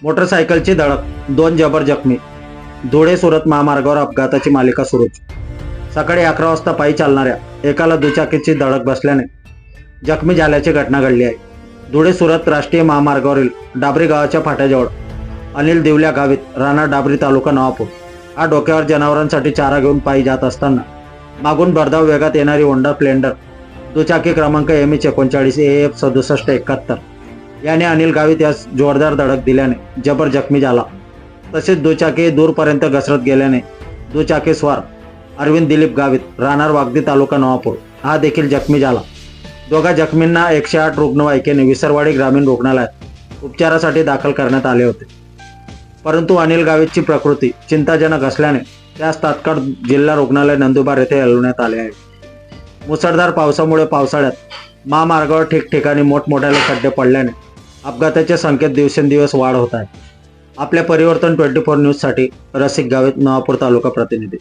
मोटरसायकलची धडक, 2 जबर जखमी. धुळे सुरत महामार्गावर अपघाताची मालिका सुरूच. सकाळी 11 वाजता पायी चालणाऱ्या एकाला दुचाकीची धडक बसल्याने जखमी झाल्याची घटना घडली आहे. धुळे सुरत राष्ट्रीय महामार्गावरील डाबरी गावाच्या फाट्याजवळ अनिल दिवल्या गावित राणा डाबरी तालुका नवापूर हा डोक्यावर जनावरांसाठी चारा घेऊन पायी जात असताना मागून भरधाव वेगात येणारी होंडा स्प्लेंडर दुचाकी क्रमांक MH 39 AF 6771 याने अनिल गावित यास जोरदार धडक दिल्याने जबर जखमी झाला. तसेच दुचाकी दूरपर्यंत घसरत गेल्याने दुचाकी स्वार अरविंद दिलीप गावित राहणार वागदी तालुका नवापूर हा देखील जखमी झाला. दोघा जखमींना 108 रुग्णवाहिकेने विसरवाडी ग्रामीण रुग्णालयात उपचारासाठी दाखल करण्यात आले होते. परंतु अनिल गावितची प्रकृती चिंताजनक असल्याने त्यास तात्काळ जिल्हा रुग्णालय नंदुरबार येथे हलवण्यात आले आहे. मुसळधार पावसामुळे पावसाळ्यात महामार्गावर ठिकठिकाणी मोठमोठ्याने खड्डे पडल्याने अपघाताच्या संख्येत दिवसेंदिवस वाढ होत आहे. आपल्या परिवर्तन 24 न्यूजसाठी रसिक गावित, नवापूर तालुका प्रतिनिधी.